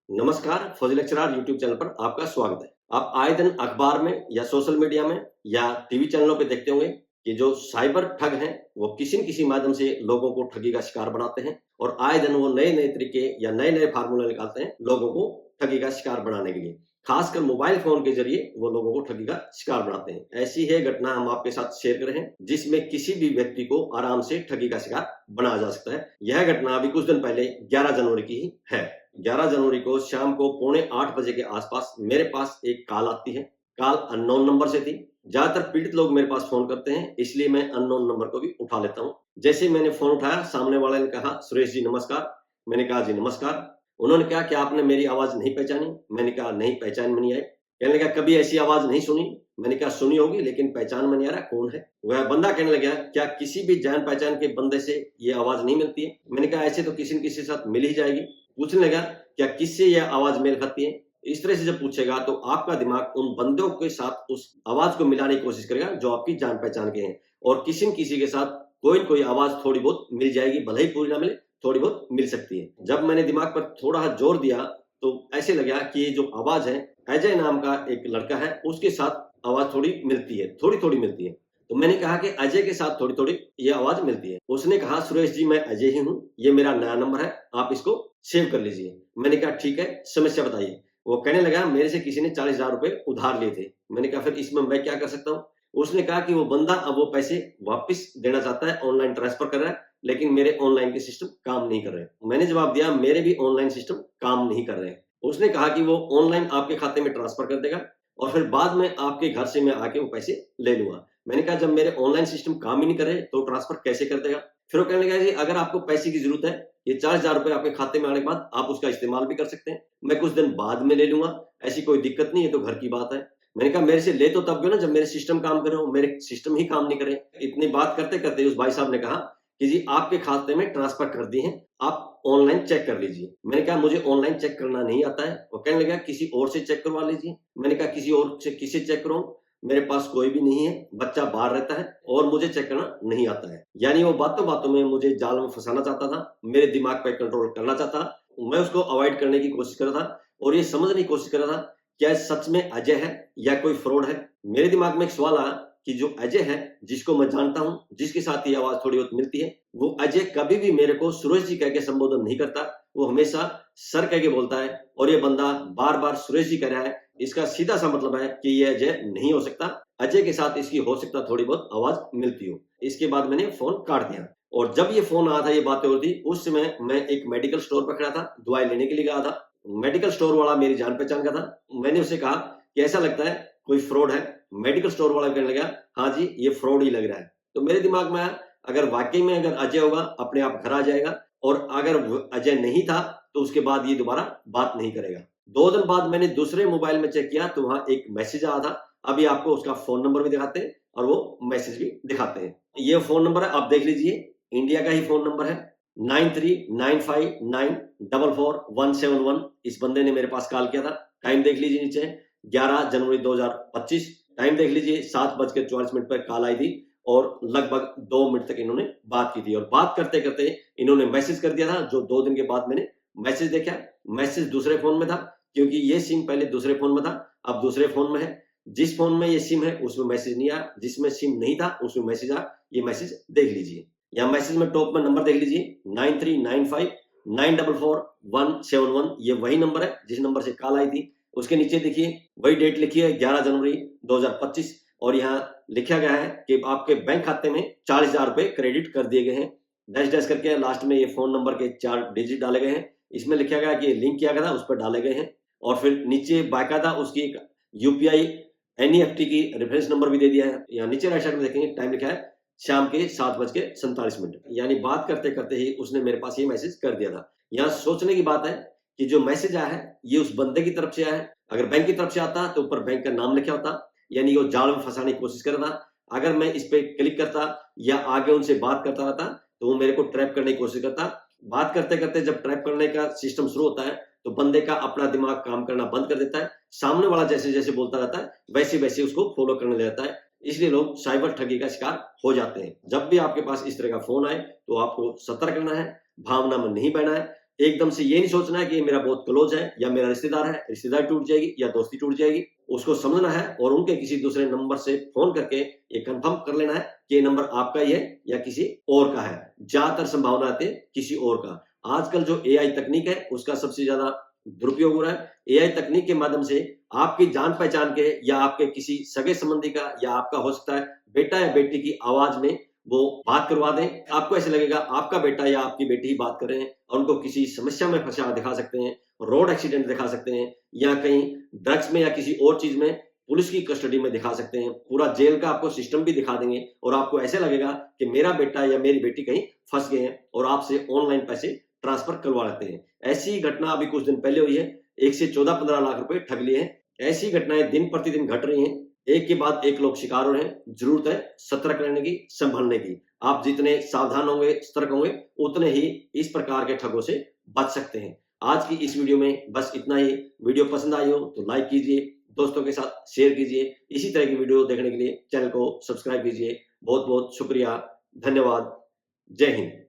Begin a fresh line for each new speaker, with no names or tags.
नमस्कार, फौजी lecturer YouTube channel पर आपका स्वागत है। आप आए दिन अखबार में या सोशल मीडिया में या टीवी चैनलों पे देखते होंगे कि जो साइबर ठग हैं, वो किसी न किसी माध्यम से लोगों को ठगी का शिकार बनाते हैं और आए दिन वो नए-नए तरीके या नए-नए फार्मूले निकालते हैं लोगों को ठगी का शिकार बनाने के लिए। खासकर मोबाइल फ़ोन के ज़रिए वो लोगों को ठगी का शिकार बनाते हैं। ऐसी है घटना हम आपके साथ शेयर कर रहे हैं, जिसमें किसी भी व्यक्ति को आराम से ठगी का शिकार बनाया जा सकता है। यह घटना अभी कुछ दिन पहले 11 जनवरी की ही है। 11 जनवरी को शाम को पौने 8 बजे के आसपास मेरे पास एक कॉल आती है। कॉल अननोन नंबर से थी। ज़्यादातर पीड़ित लोग मेरे पास फ़ोन करते हैं, इसलिए मैं अननोन नंबर को भी उठा लेता हूँ। जैसे ही मैंने फ़ोन उठाया, सामने वाले ने कहा, "सुरेश जी नमस्कार।" मैंने कहा, "जी नमस्कार।" उन्होंने कहा, "क्या आपने मेरी आवाज़ नहीं पहचानी?" मैंने कहा, "नहीं, पहचान में नहीं आई।" कहने लगा, "कभी ऐसी आवाज़ नहीं सुनी?" मैंने कहा, "सुनी होगी, लेकिन पहचान में नहीं आ रहा, कौन है?" वह बंदा कहने लगा, "क्या किसी भी जान-पहचान के बंदे से ये आवाज़ नहीं मिलती है?" मैंने कहा, "ऐसे तो किसी न किसी के साथ मिल ही जाएगी।" पूछने लगा, "क्या किससे यह आवाज़ मेल खाती है?" इस तरह से जब पूछेगा तो आपका दिमाग उन बंदों के साथ उस आवाज़ को मिलाने की कोशिश करेगा जो आपकी जान-पहचान के हैं और किसी न किसी के साथ कोई न कोई आवाज़ थोड़ी बहुत मिल जाएगी, भले ही पूरी ना मिले, थोड़ी बहुत मिल सकती है। जब मैंने दिमाग पर थोड़ा जोर दिया तो ऐसे लगा कि ये जो आवाज़ है, अजय नाम का एक लड़का है, उसके साथ आवाज़ थोड़ी मिलती है, थोड़ी-थोड़ी मिलती है। तो मैंने कहा कि अजय के साथ थोड़ी-थोड़ी ये आवाज़ मिलती है। उसने कहा, "सुरेश जी मैं अजय ही हूँ, ये मेरा नया नंबर है, आप इसको सेव कर लीजिए।" मैंने कहा, "ठीक है, समस्या बताइए।" वो कहने लगा, "मेरे से किसी ने 40,000 रुपए उधार लिए थे।" मैंने कहा, "फिर इसमें मैं क्या कर सकता हूँ?" उसने कहा कि वो बंदा अब वो पैसे वापस देना चाहता है, ऑनलाइन ट्रांसफ़र कर रहा है, लेकिन मेरे ऑनलाइन के सिस्टम काम नहीं कर रहे हैं। मैंने जवाब दिया, "मेरे भी ऑनलाइन सिस्टम काम नहीं कर रहे हैं।" उसने कहा कि वो ऑनलाइन आपके खाते में ट्रांसफ़र कर देगा और फिर बाद में आपके घर से मैं आके वो पैसे ले लूँगा। मैंने कहा, "जब मेरे ऑनलाइन सिस्टम काम ही नहीं कर रहे, तो ट्रांसफ़र कैसे कर देगा?" फिर वो कहने लगा कि अगर आपको पैसे की ज़रूरत है, ये 40,000 रुपए आपके खाते में आने के बाद आप उसका इस्तेमाल भी कर सकते हैं। मैं कुछ दिन बाद में ले लूँगा, ऐसी कोई दिक्कत नहीं है, तो घर की बात है। मैंने कहा, "मेरे से ले तो तब गए ना जब मेरे सिस्टम काम कर रहे हो, मेरे सिस्टम ही काम नहीं कर रहे।" इतनी बात करते-करते उस भाई साहब ने कहा कि जी आपके खाते में ट्रांसफ़र कर दिए हैं, आप ऑनलाइन चेक कर लीजिए। मैंने कहा, "मुझे ऑनलाइन चेक करना नहीं आता है।" वो कहने लगा, "किसी और से चेक करवा लीजिए।" मैंने कहा, "किसी और से किससे चेक करवाऊँ? मेरे पास कोई भी नहीं है, बच्चा बाहर रहता है और मुझे चेक करना नहीं आता है।" यानी वो बातों-बातों में मुझे जाल में फँसाना चाहता था, मेरे दिमाग पे कंट्रोल करना चाहता था। मैं उसको अवॉइड करने की कोशिश कर रहा था और ये समझने की कोशिश कर रहा था, क्या ये सच में अजय है या कोई फ्रॉड है? मेरे दिमाग में एक सवाल आया कि जो अजय है, जिसको मैं जानता हूँ, जिसके साथ ये आवाज़ थोड़ी बहुत मिलती है, वो अजय कभी भी मेरे को सुरेश जी कह के संबोधन नहीं करता, वो हमेशा सर कह के बोलता है और ये बंदा बार-बार सुरेश जी कह रहा है, इसका सीधा-सा मतलब है कि ये अजय नहीं हो सकता, अजय के साथ इसकी हो सकता है थोड़ी बहुत आवाज़ मिलती हो। इसके बाद मैंने फ़ोन काट दिया और जब ये फ़ोन आया था, ये बातें हो रही थी, उस समय मैं एक मेडिकल स्टोर पे खड़ा था, दवाई लेने के लिए गया था। मेडिकल स्टोर वाला मेरी जान-पहचान का था। मैंने उससे कहा कि ऐसा लगता है कोई फ्रॉड है। मेडिकल स्टोर वाला कहने लगा, "हाँ जी, ये फ्रॉड ही लग रहा है।" तो मेरे दिमाग में आया, अगर वाक़ई में अगर अजय होगा, अपने आप घर आ जाएगा और अगर अजय नहीं था, तो उसके बाद ये दोबारा बात नहीं करेगा। 2 दिन बाद मैंने दूसरे मोबाइल में चेक किया, तो वहाँ एक मैसेज आया था। अभी आपको उसका फ़ोन नंबर भी दिखाते हैं और वो मैसेज भी दिखाते हैं। ये फ़ोन नंबर है, आप देख लीजिए, इंडिया का ही फ़ोन नंबर है। 9395944171 इस बंदे ने मेरे पास कॉल किया था। टाइम देख लीजिए नीचे, 11 जनवरी 2025। टाइम देख लीजिए, 7:44 पर कॉल आई थी और लगभग 2 मिनट तक इन्होंने बात की थी और बात करते-करते इन्होंने मैसेज कर दिया था, जो 2 दिन के बाद मैंने मैसेज देखा। मैसेज दूसरे फ़ोन में था, क्योंकि ये सिम पहले दूसरे फ़ोन में था, अब दूसरे फ़ोन में है। जिस फ़ोन में ये सिम है, उसमें मैसेज नहीं आया, जिसमें सिम नहीं था, उसमें मैसेज आया। ये मैसेज देख लीजिए। या मैसेज में टॉप में नंबर देख लीजिए, 9395944171, ये वही नंबर है जिस नंबर से कॉल आई थी। उसके नीचे देखिए, वही डेट लिखी है, 11 जनवरी 2025 और यहाँ लिखा गया है कि आपके बैंक खाते में 40,000 रुपए क्रेडिट कर दिए गए हैं। डैश-डैश करके लास्ट में ये फ़ोन नंबर के 4 डिजिट डाले गए हैं। इसमें लिखा गया है कि लिंक किया गया था, उस पर डाले गए हैं और फिर नीचे बाकायदा उसकी एक यूपीआई एनईएफटी की रेफरेंस नंबर भी दे दिया है। यहाँ नीचे राइट साइड में देखेंगे, टाइम लिखा है शाम के 7:47। यानी बात करते-करते ही उसने मेरे पास ये मैसेज कर दिया था। यहाँ सोचने की बात है कि जो मैसेज आया है, ये उस बंदे की तरफ से आया है। अगर बैंक की तरफ से आता, तो ऊपर बैंक का नाम लिखा होता, यानी वो जाल में फँसाने की कोशिश कर रहा था। अगर मैं इस पे क्लिक करता या आगे उनसे बात करता रहता, तो वो मेरे को ट्रैप करने की कोशिश करता। बात करते-करते जब ट्रैप करने का सिस्टम शुरू होता है, तो बंदे का अपना दिमाग काम करना बंद कर देता है। सामने वाला जैसे-जैसे बोलता रहता है, वैसे-वैसे उसको फ़ॉलो करने लग जाता है। इसलिए लोग साइबर ठगी का शिकार हो जाते हैं। जब भी आपके पास इस तरह का फ़ोन आए, तो आपको सतर्क रहना है, भावना में नहीं बहना है एकदम से ये नहीं सोचना है कि ये मेरा बहुत क्लोज है या मेरा रिश्तेदार है, रिश्तेदारी टूट जाएगी या दोस्ती टूट जाएगी। उसको समझना है और उनके किसी दूसरे नंबर से फ़ोन करके ये कन्फर्म कर लेना है कि ये नंबर आपका ही है या किसी और का है। ज़्यादातर संभावना आती है किसी और का। आजकल जो एआई तकनीक है, उसका सबसे ज़्यादा दुरुपयोग हो रहा है। एआई तकनीक के माध्यम से आपकी जान-पहचान के या आपके किसी सगे-संबंधी का या आपका हो सकता है बेटा या बेटी की आवाज़ में वो बात करवा दें। आपको ऐसे लगेगा आपका बेटा या आपकी बेटी ही बात कर रहे हैं और उनको किसी समस्या में फँसा दिखा सकते हैं, रोड एक्सीडेंट दिखा सकते हैं या कहीं ड्रग्स में या किसी और चीज़ में पुलिस की कस्टडी में दिखा सकते हैं। पूरा जेल का आपको सिस्टम भी दिखा देंगे और आपको ऐसे लगेगा कि मेरा बेटा या मेरी बेटी कहीं फँस गए हैं और आपसे ऑनलाइन पैसे ट्रांसफ़र करवा लेते हैं। ऐसी घटना अभी कुछ दिन पहले हुई है। 1 से 14-15 लाख रुपए ठग लिए हैं। ऐसी घटनाएँ दिन प्रतिदिन घट रही हैं। एक के बाद एक लोग शिकार हो रहे हैं। ज़रूरत है सतर्क रहने की, संभलने की। आप जितने सावधान होंगे, सतर्क होंगे, उतने ही इस प्रकार के ठगों से बच सकते हैं। आज की इस वीडियो में बस इतना ही। वीडियो पसंद आई हो तो लाइक कीजिए, दोस्तों के साथ शेयर कीजिए। इसी तरह की वीडियो देखने के लिए चैनल को सब्सक्राइब कीजिए। बहुत-बहुत शुक्रिया। धन्यवाद। जय हिंद।